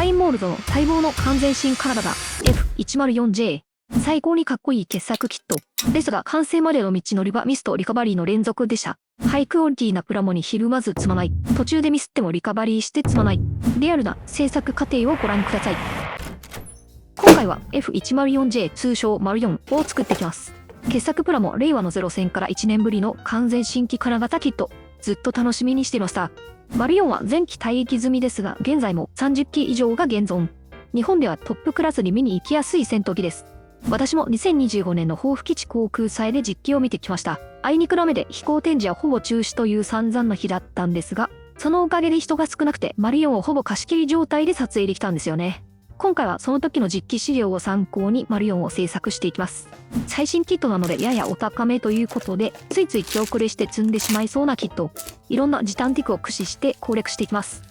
サインモールドの待望の完全新体だ。F104J。最高にかっこいい傑作キット。ですが、完成までの道のりはミスとリカバリーの連続でした。ハイクオリティなプラモにひるまず積まない。途中でミスってもリカバリーして積まない。リアルな制作過程をご覧ください。今回は F104J 通称 ④を作っていきます。傑作プラモ令和のゼロ戦から1年ぶりの完全新規金型キット。ずっと楽しみにしていました。④は前期退役済みですが、現在も30機以上が現存。日本ではトップクラスに見に行きやすい戦闘機です。私も2025年の抱負基地航空祭で実機を見てきました。あいにくの雨で飛行展示はほぼ中止という散々な日だったんですが、そのおかげで人が少なくて④をほぼ貸し切り状態で撮影できたんですよね。今回はその時の実機資料を参考に④を制作していきます。最新キットなのでややお高めということで、ついつい気遅れして積んでしまいそうなキット、いろんな時短テクを駆使して攻略していきます。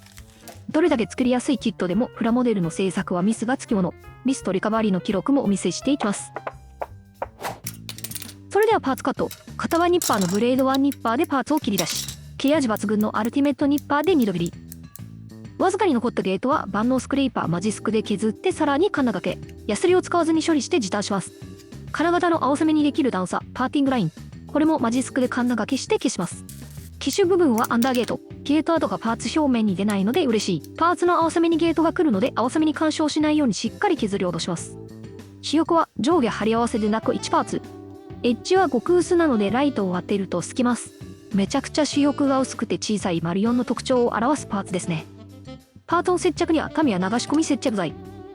どれだけ作りやすいキットでもプラモデルの製作はミスがつきもの。ミスとリカバリーの記録もお見せしていきます。それではパーツカット。片輪ニッパーのブレード1ニッパーでパーツを切り出し、切れ味抜群のアルティメットニッパーで2度切り。わずかに残ったゲートは万能スクレーパーマジスクで削ってさらにカンナ掛け。ヤスリを使わずに処理して時短します。金型の青攻めにできる段差、パーティングライン。これもマジスクでカンナ掛けして消します。機種部分はアンダーゲート。ゲート跡がパーツ表面に出ないので嬉しい。パーツの青攻めにゲートが来るので青攻めに干渉しないようにしっかり削り落とします。主翼は上下貼り合わせでなく1パーツ。エッジは極薄なのでライトを当てると透けます。めちゃくちゃ主翼が薄くて小さい④の特徴を表すパーツですね。パーツの接着には紙や流し込み接着剤。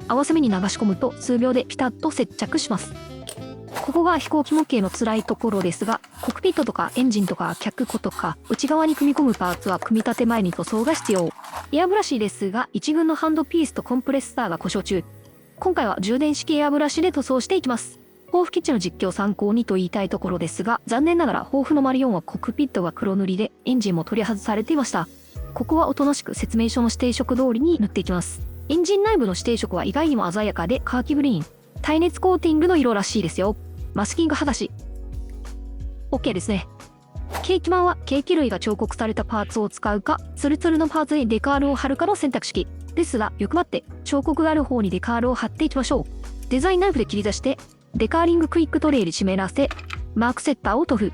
青攻めに流し込むと数秒でピタッと接着します。ここが飛行機模型の辛いところですが、コックピットとかエンジンとか脚庫とか内側に組み込むパーツは組み立て前に塗装が必要。エアブラシですが、一軍のハンドピースとコンプレッサーが故障中。今回は充電式エアブラシで塗装していきます。抱負基地の実況を参考にと言いたいところですが、残念ながら抱負の④はコックピットが黒塗りでエンジンも取り外されていました。ここはおとなしく説明書の指定色通りに塗っていきます。エンジン内部の指定色は意外にも鮮やかでカーキグリーン。耐熱コーティングの色らしいですよ。マスキング剥がし。OK ですね。ケーキマンはケーキ類が彫刻されたパーツを使うか、ツルツルのパーツにデカールを貼るかの選択式。ですが、欲張って彫刻がある方にデカールを貼っていきましょう。デザインナイフで切り出して、デカーリングクイックトレイで湿らせ、マークセッターを塗布。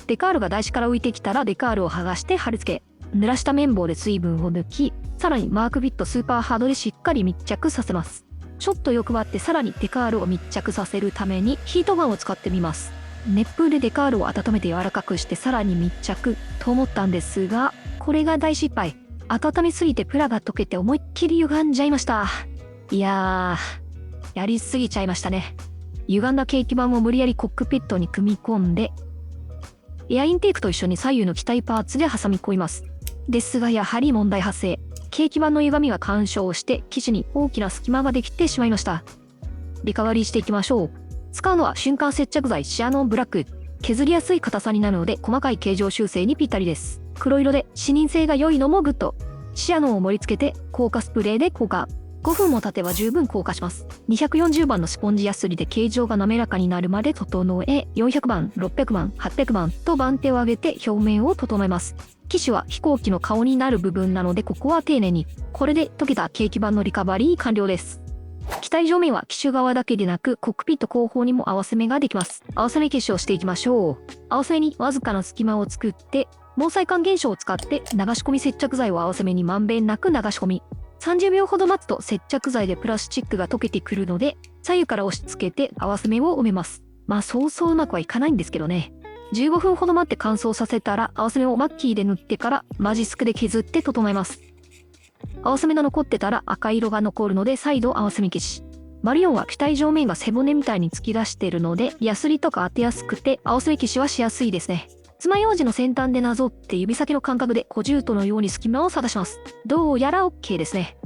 デカールが台紙から浮いてきたらデカールを剥がして貼り付け、濡らした綿棒で水分を抜き、さらにマークビットスーパーハードでしっかり密着させます。ちょっと欲張ってさらにデカールを密着させるためにヒートガンを使ってみます。熱風でデカールを温めて柔らかくしてさらに密着と思ったんですが、これが大失敗。温めすぎてプラが溶けて思いっきり歪んじゃいました。いやー、やりすぎちゃいましたね。歪んだケーキ板を無理やりコックピットに組み込んで、エアインテークと一緒に左右の機体パーツで挟み込みます。ですがやはり問題発生。ケーキ板の歪みが干渉して生地に大きな隙間ができてしまいました。リカバリーしていきましょう。使うのは瞬間接着剤シアノンブラック。削りやすい硬さになるので細かい形状修正にぴったりです。黒色で視認性が良いのもグッド。シアノンを盛り付けて硬化スプレーで硬化。5分も経てば十分硬化します。240番のスポンジヤスリで形状が滑らかになるまで整え、400番、600番、800番と番手を上げて表面を整えます。機種は飛行機の顔になる部分なのでここは丁寧に。これで溶けたケーキ板のリカバリー完了です。機体上面は機種側だけでなくコックピット後方にも合わせ目ができます。合わせ目消しをしていきましょう。合わせ目にわずかな隙間を作って、毛細管現象を使って流し込み接着剤を合わせ目にまんべんなく流し込み。30秒ほど待つと接着剤でプラスチックが溶けてくるので、左右から押し付けて合わせ目を埋めます。まあそうそううまくはいかないんですけどね。15分ほど待って乾燥させたら合わせ目をマッキーで塗ってからマジスクで削って整えます。合わせ目が残ってたら赤色が残るので再度合わせ目消し。④は機体上面が背骨みたいに突き出しているので、ヤスリとか当てやすくて合わせ目消しはしやすいですね。爪楊枝の先端でなぞって指先の感覚で小獣とのように隙間を探します。どうやら OK ですね。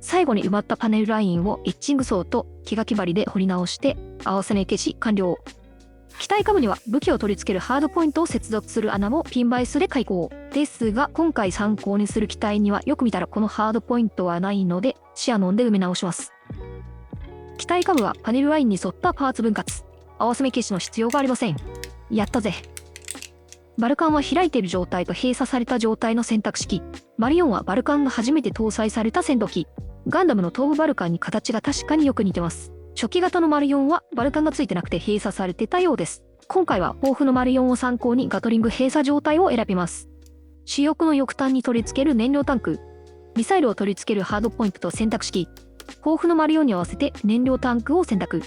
最後に埋まったパネルラインをエッチングソーと木垣針で彫り直して合わせ目消し完了。機体下部には武器を取り付けるハードポイントを接続する穴もピンバイスで開口。ですが今回参考にする機体にはよく見たらこのハードポイントはないのでシアノンで埋め直します。機体下部はパネルラインに沿ったパーツ分割。合わせ目消しの必要がありません。やったぜ。バルカンは開いている状態と閉鎖された状態の選択式。④はバルカンが初めて搭載された戦闘機。ガンダムの頭部バルカンに形が確かによく似てます。初期型の丸4はバルカンがついてなくて閉鎖されてたようです。今回は豊富の丸4を参考にガトリング閉鎖状態を選びます。主翼の翼端に取り付ける燃料タンク、ミサイルを取り付けるハードポイントと選択式、豊富の丸4に合わせて燃料タンクを選択。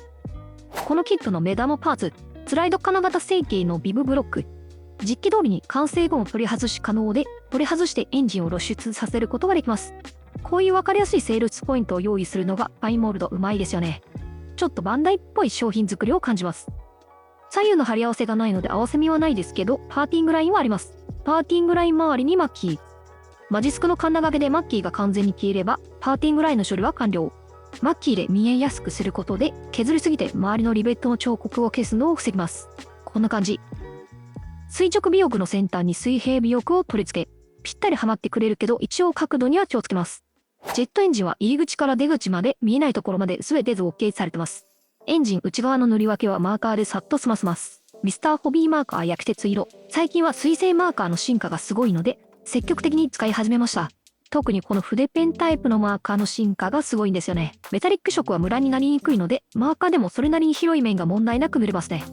このキットの目玉パーツ、スライド金型成形のビブブロック。実機通りに完成後も取り外し可能で、取り外してエンジンを露出させることができます。こういう分かりやすいセールスポイントを用意するのがパイモールドうまいですよね。ちょっとバンダイっぽい商品作りを感じます。左右の貼り合わせがないので合わせ身はないですけど、パーティングラインはあります。パーティングライン周りにマッキー。マジスクのカンナ掛けでマッキーが完全に消えれば、パーティングラインの処理は完了。マッキーで見えやすくすることで、削りすぎて周りのリベットの彫刻を消すのを防ぎます。こんな感じ。垂直尾翼の先端に水平尾翼を取り付け、ぴったりはまってくれるけど一応角度には気をつけます。ジェットエンジンは入り口から出口まで見えないところまで全て造形されてます。エンジン内側の塗り分けはマーカーでさっと済ませます。ミスターホビーマーカー焼き鉄色。最近は水性マーカーの進化がすごいので、積極的に使い始めました。特にこの筆ペンタイプのマーカーの進化がすごいんですよね。メタリック色はムラになりにくいので、マーカーでもそれなりに広い面が問題なく塗れますね。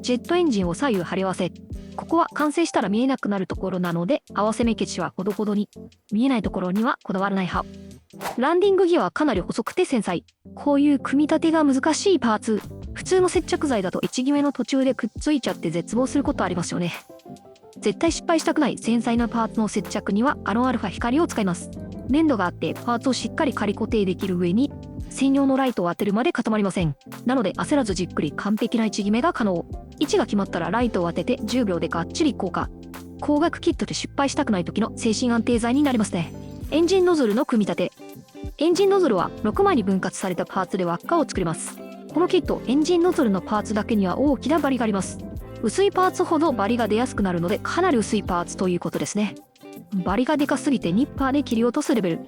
ジェットエンジンを左右貼り合わせ。ここは完成したら見えなくなるところなので、合わせ目消しはほどほどに。見えないところにはこだわらない派。ランディングギアはかなり細くて繊細。こういう組み立てが難しいパーツ。普通の接着剤だと1決めの途中でくっついちゃって絶望することありますよね。絶対失敗したくない繊細なパーツの接着にはアロンアルファ光を使います。粘土があってパーツをしっかり仮固定できる上に、専用のライトを当てるまで固まりません。なので焦らずじっくり完璧な位置決めが可能。位置が決まったらライトを当てて10秒でがっちり硬化。光学キットで失敗したくない時の精神安定剤になりますね。エンジンノズルの組み立て。エンジンノズルは6枚に分割されたパーツで輪っかを作ります。このキット、エンジンノズルのパーツだけには大きなバリがあります。薄いパーツほどバリが出やすくなるので、かなり薄いパーツということですね。バリがでかすぎてニッパーで切り落とすレベル。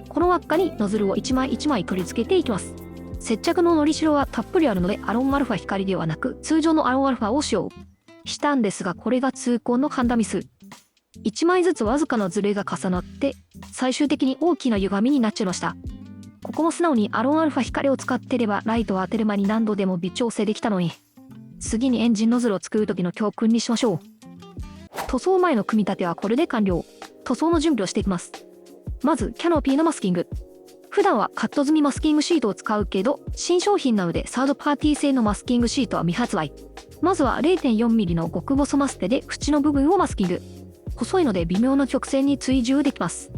この輪っかにノズルを1枚1枚取り付けていきます。接着ののりしろはたっぷりあるので、アロンアルファ光ではなく通常のアロンアルファを使用したんですが、これが痛恨の判断ミス。1枚ずつわずかなズレが重なって最終的に大きな歪みになっちゃいました。ここも素直にアロンアルファ光を使ってればライトを当てる間に何度でも微調整できたのに。次にエンジンノズルを作る時の教訓にしましょう。塗装前の組み立てはこれで完了。塗装の準備をしていきます。まずキャノピーのマスキング。普段はカット済みマスキングシートを使うけど、新商品なのでサードパーティー製のマスキングシートは未発売。まずは 0.4mm の極細マステで縁の部分をマスキング。細いので微妙な曲線に追従できます。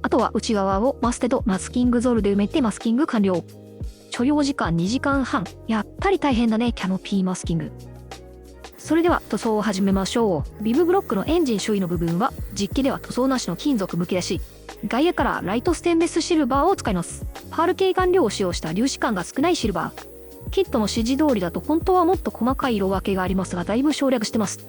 あとは内側をマステとマスキングゾルで埋めてマスキング完了。所要時間2時間半。やっぱり大変だね、キャノピーマスキング。それでは塗装を始めましょう。ビブブロックのエンジン周囲の部分は実機では塗装なしの金属むき出し。外野からライトステンレスシルバーを使います。パール系顔料を使用した粒子感が少ないシルバー。キットの指示通りだと本当はもっと細かい色分けがありますが、だいぶ省略してます。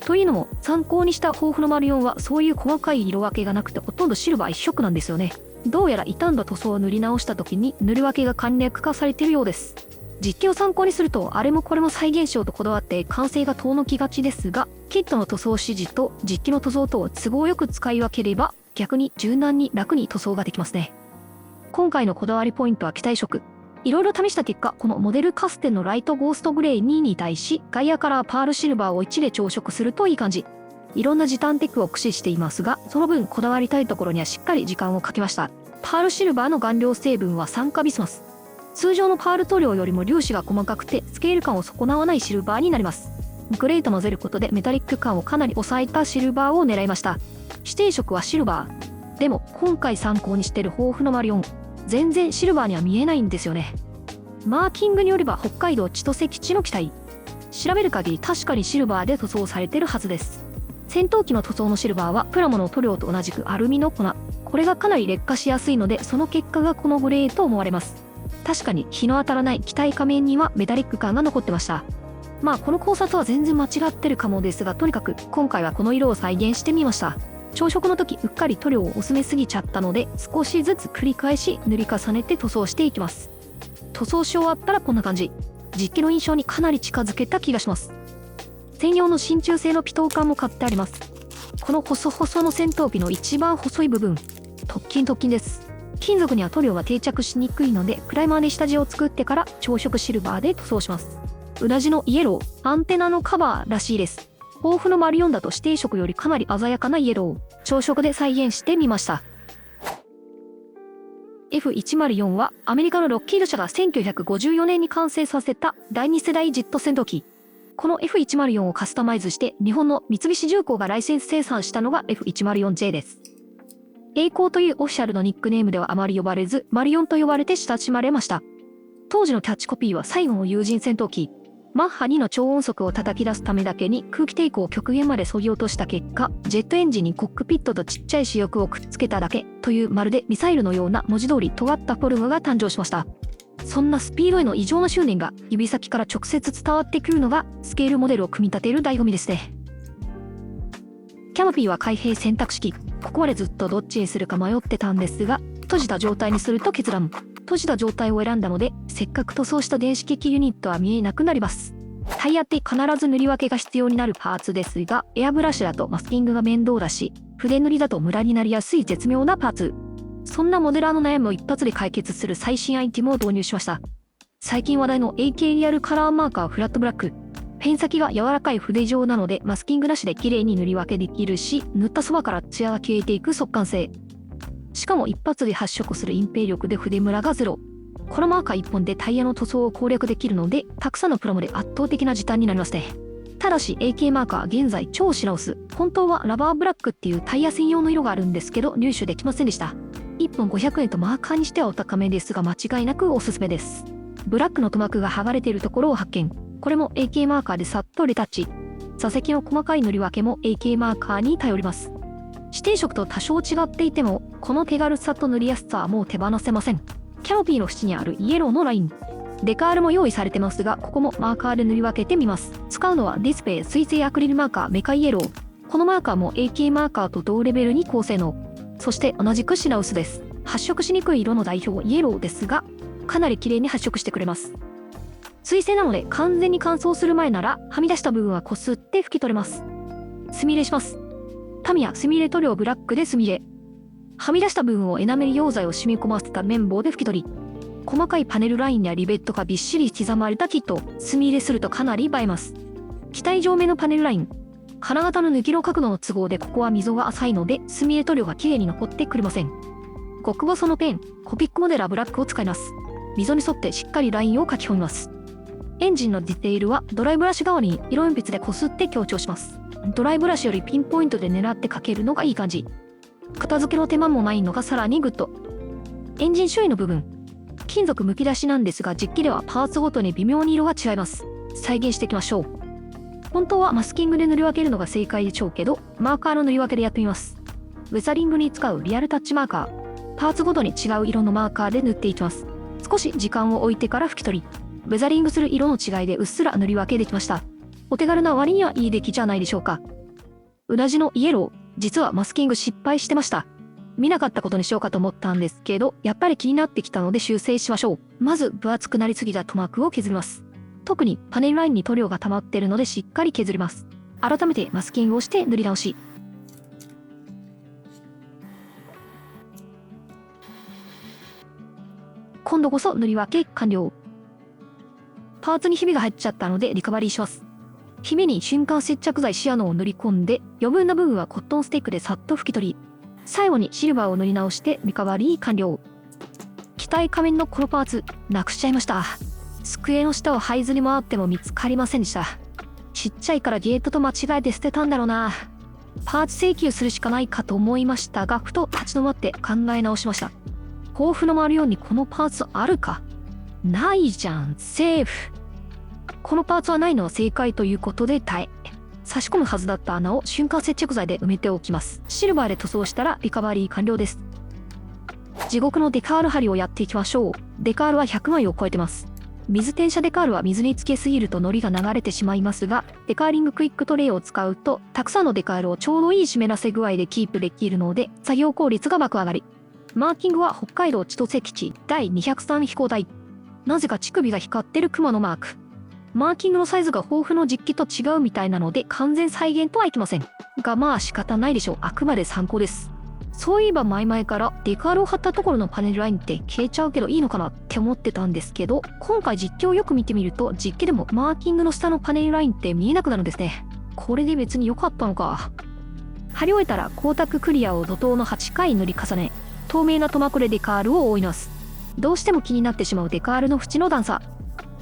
というのも参考にした豊富の丸4はそういう細かい色分けがなくてほとんどシルバー一色なんですよね。どうやら傷んだ塗装を塗り直した時に塗り分けが簡略化されているようです。実機を参考にするとあれもこれも再現しようとこだわって完成が遠のきがちですが、キットの塗装指示と実機の塗装とを都合よく使い分ければ逆に柔軟に楽に塗装ができますね。今回のこだわりポイントは機体色。いろいろ試した結果、このモデルカステンのライトゴーストグレー2に対し、外野からパールシルバーを1で調色するといい感じ。いろんな時短テクを駆使していますが、その分こだわりたいところにはしっかり時間をかけました。パールシルバーの顔料成分は酸化ビスマス。通常のパール塗料よりも粒子が細かくてスケール感を損なわないシルバーになります。グレーと混ぜることでメタリック感をかなり抑えたシルバーを狙いました。指定色はシルバー。でも今回参考にしている豊富の丸4、全然シルバーには見えないんですよね。マーキングによれば北海道千歳基地の機体。調べる限り確かにシルバーで塗装されてるはずです。戦闘機の塗装のシルバーはプラモの塗料と同じくアルミの粉。これがかなり劣化しやすいので、その結果がこのグレーと思われます。確かに日の当たらない機体仮面にはメタリック感が残ってました。まあこの考察は全然間違ってるかもですが、とにかく今回はこの色を再現してみました。朝食の時うっかり塗料を薄めすぎちゃったので、少しずつ繰り返し塗り重ねて塗装していきます。塗装し終わったらこんな感じ。実機の印象にかなり近づけた気がします。専用の真鍮製のピトー管も買ってあります。この細々の戦闘機の一番細い部分、突筋です。金属には塗料が定着しにくいので、プライマーで下地を作ってから調色シルバーで塗装します。裏地のイエロー、アンテナのカバーらしいです。豊富の丸4だと指定色よりかなり鮮やかなイエロー、調色で再現してみました。F104 はアメリカのロッキード社が1954年に完成させた第2世代ジェット戦闘機。この F104 をカスタマイズして日本の三菱重工がライセンス生産したのが F104J です。栄光というオフィシャルのニックネームではあまり呼ばれず、マリオンと呼ばれて親しまれました。当時のキャッチコピーは最後の有人戦闘機。マッハ2の超音速を叩き出すためだけに空気抵抗を極限まで削ぎ落とした結果、ジェットエンジンにコックピットとちっちゃい主翼をくっつけただけというまるでミサイルのような文字通り尖ったフォルムが誕生しました。そんなスピードへの異常な執念が指先から直接伝わってくるのがスケールモデルを組み立てる醍醐味ですね。キャノピーは開閉選択式。ここまでずっとどっちにするか迷ってたんですが、閉じた状態にすると決断。閉じた状態を選んだので、せっかく塗装した電子機器ユニットは見えなくなります。タイヤって必ず塗り分けが必要になるパーツですが、エアブラシだとマスキングが面倒だし、筆塗りだとムラになりやすい絶妙なパーツ。そんなモデラーの悩みを一発で解決する最新アイテムを導入しました。最近話題の AK リアルカラーマーカーフラットブラック。ペン先が柔らかい筆状なのでマスキングなしで綺麗に塗り分けできるし、塗ったそばから艶が消えていく速乾性。しかも一発で発色する隠蔽力で筆ムラがゼロ。このマーカー1本でタイヤの塗装を攻略できるので、たくさんのプラモで圧倒的な時短になりますね。ただし AK マーカー現在超品薄。本当はラバーブラックっていうタイヤ専用の色があるんですけど入手できませんでした。1本500円とマーカーにしてはお高めですが間違いなくおすすめです。ブラックの塗膜が剥がれているところを発見。これも AK マーカーでさっとレタッチ。座席の細かい塗り分けも AK マーカーに頼ります。指定色と多少違っていても、この手軽さと塗りやすさはもう手放せません。キャノピーの縁にあるイエローのライン。デカールも用意されてますが、ここもマーカーで塗り分けてみます。使うのはディスプレイ水性アクリルマーカーメカイエロー。このマーカーも AK マーカーと同レベルに高性能。そして同じく品薄です。発色しにくい色の代表イエローですが、かなり綺麗に発色してくれます。水性なので完全に乾燥する前なら、はみ出した部分はこすって拭き取れます。スミレします。タミヤスミレ塗料ブラックでスミレ。はみ出した部分をエナメル溶剤を染み込ませた綿棒で拭き取り、細かいパネルラインやリベットがびっしり刻まれたキットを墨入れするとかなり映えます。機体上面のパネルライン。金型の抜きの角度の都合でここは溝が浅いので墨入れ塗料がきれいに残ってくれません。極細のペン、コピックモデラーブラックを使います。溝に沿ってしっかりラインを書き込みます。エンジンのディテールはドライブラシ代わりに色鉛筆でこすって強調します。ドライブラシよりピンポイントで狙って描けるのがいい感じ。片付けの手間もないのがさらにグッド。エンジン周囲の部分。金属むき出しなんですが実機ではパーツごとに微妙に色が違います。再現していきましょう。本当はマスキングで塗り分けるのが正解でしょうけど、マーカーの塗り分けでやってみます。ウェザリングに使うリアルタッチマーカー。パーツごとに違う色のマーカーで塗っていきます。少し時間を置いてから拭き取り、ウェザリングする色の違いでうっすら塗り分けできました。お手軽な割にはいい出来じゃないでしょうか。裏地のイエロー、実はマスキング失敗してました。見なかったことにしようかと思ったんですけど、やっぱり気になってきたので修正しましょう。まず分厚くなりすぎた塗膜を削ります。特にパネルラインに塗料が溜まっているのでしっかり削ります。改めてマスキングをして塗り直し。今度こそ塗り分け完了。パーツにひびが入っちゃったのでリカバリーします。ひびに瞬間接着剤シアノンを塗り込んで、余分な部分はコットンスティックでさっと拭き取り、最後にシルバーを塗り直してリカバリー完了。機体仮面のこのパーツ、なくしちゃいました。机の下を這いずり回っても見つかりませんでした。ちっちゃいからゲートと間違えて捨てたんだろうな。パーツ請求するしかないかと思いましたが、ふと立ち止まって考え直しました。豊富の丸4にこのパーツあるか？ないじゃん、セーフ。このパーツはないのは正解ということで耐え。差し込むはずだった穴を瞬間接着剤で埋めておきます。シルバーで塗装したらリカバリー完了です。地獄のデカール貼りをやっていきましょう。デカールは100枚を超えてます。水転写デカールは水につけすぎると糊が流れてしまいますが、デカーリングクイックトレイを使うと、たくさんのデカールをちょうどいい湿らせ具合でキープできるので、作業効率が爆上がり。マーキングは北海道千歳基地第203飛行隊。なぜか乳首が光ってる熊のマーク。マーキングのサイズが豊富の実機と違うみたいなので完全再現とはいきません。がまあ仕方ないでしょう。あくまで参考です。そういえば前々からデカールを貼ったところのパネルラインって消えちゃうけどいいのかなって思ってたんですけど、今回実況をよく見てみると実機でもマーキングの下のパネルラインって見えなくなるんですね。これで別に良かったのか。貼り終えたら光沢クリアを怒涛の8回塗り重ね、透明なトマクレデカールを覆います。どうしても気になってしまうデカールの縁の段差。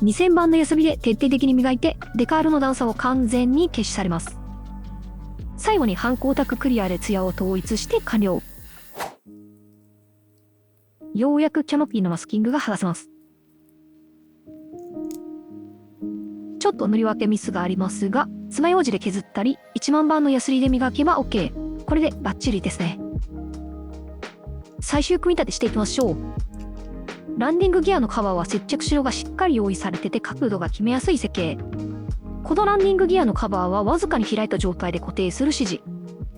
2000番のヤスリで徹底的に磨いてデカールの段差を完全に消し去れます。最後に半光沢クリアでツヤを統一して完了。ようやくキャノピーのマスキングが剥がせます。ちょっと塗り分けミスがありますが、爪楊枝で削ったり1万番のヤスリで磨けば OK。 これでバッチリですね。最終組み立てしていきましょう。ランディングギアのカバーは接着シロがしっかり用意されてて角度が決めやすい設計。このランディングギアのカバーはわずかに開いた状態で固定する指示。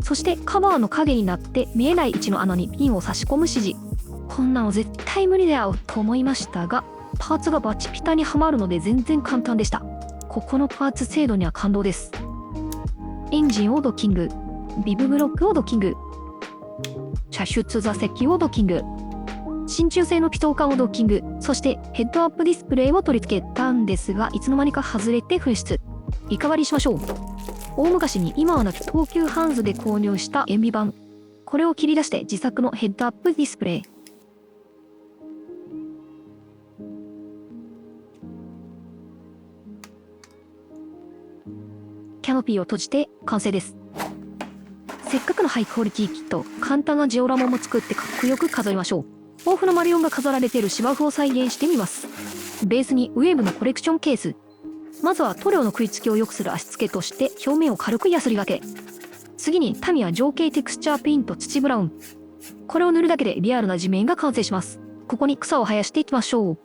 そしてカバーの影になって見えない位置の穴にピンを差し込む指示。こんなの絶対無理だよと思いましたが、パーツがバチピタにはまるので全然簡単でした。ここのパーツ精度には感動です。エンジンをドッキング、ビブブロックをドッキング、車出座席をドッキング、真鍮製のピトー管をドッキング、そしてヘッドアップディスプレイを取り付けたんですが、いつの間にか外れて紛失。リカバリーしましょう。大昔に今はなき東急ハンズで購入した塩ビ板。これを切り出して自作のヘッドアップディスプレイ。キャノピーを閉じて完成です。せっかくのハイクオリティキット、簡単なジオラマも作ってかっこよく飾りましょう。豊富なマリオンが飾られている芝生を再現してみます。ベースにウェーブのコレクションケース。まずは塗料の食いつきを良くする足付けとして表面を軽くヤスリがけ。次にタミヤ情景テクスチャーペイント土ブラウン。これを塗るだけでリアルな地面が完成します。ここに草を生やしていきましょう。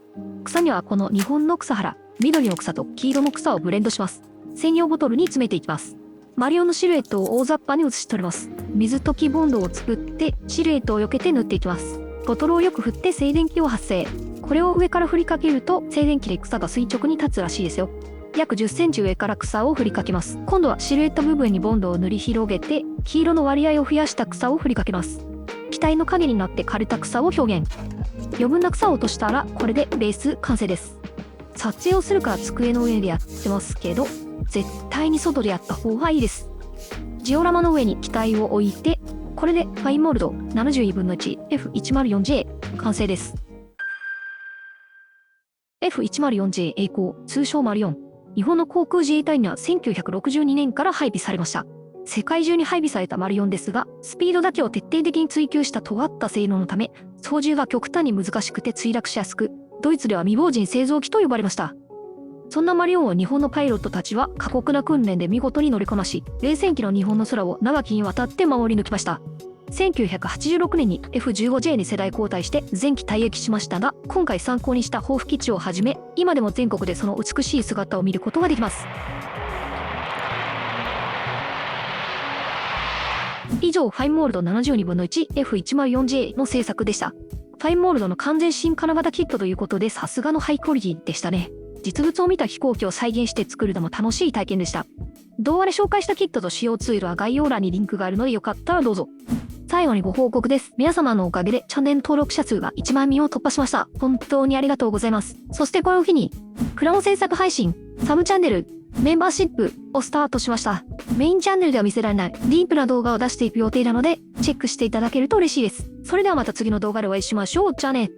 草にはこの日本の草原、緑の草と黄色の草をブレンドします。専用ボトルに詰めていきます。マリオのシルエットを大雑把に写し取ります。水溶きボンドを作ってシルエットを避けて塗っていきます。ボトルをよく振って静電気を発生。これを上から振りかけると静電気で草が垂直に立つらしいですよ。約10センチ上から草を振りかけます。今度はシルエット部分にボンドを塗り広げて黄色の割合を増やした草を振りかけます。機体の影になって枯れた草を表現。余分な草を落としたらこれでベース完成です。撮影をするから机の上でやってますけど、絶対に外でやった方がいいです。ジオラマの上に機体を置いて、これでファインモールド72分の 1F104J 完成です。F104J 栄光、通称マリオン。日本の航空自衛隊には1962年から配備されました。世界中に配備されたマリオンですが、スピードだけを徹底的に追求した尖った性能のため、操縦が極端に難しくて墜落しやすく、ドイツでは未亡人製造機と呼ばれました。そんなマリオンを日本のパイロットたちは過酷な訓練で見事に乗りこなし、冷戦期の日本の空を長きにわたって守り抜きました。1986年に F15J に世代交代して前期退役しましたが、今回参考にした抱負基地をはじめ、今でも全国でその美しい姿を見ることができます。以上、ファインモールド72分の 1F104J の制作でした。ファインモールドの完全新金型キットということで、さすがのハイクオリティでしたね。実物を見た飛行機を再現して作るのも楽しい体験でした。動画で紹介したキットと使用ツールは概要欄にリンクがあるのでよかったらどうぞ。最後にご報告です。皆様のおかげでチャンネル登録者数が1万人を突破しました。本当にありがとうございます。そしてこれを機に、クラモ制作配信、サブチャンネル、メンバーシップをスタートしました。メインチャンネルでは見せられないディープな動画を出していく予定なので、チェックしていただけると嬉しいです。それではまた次の動画でお会いしましょう。じゃあね。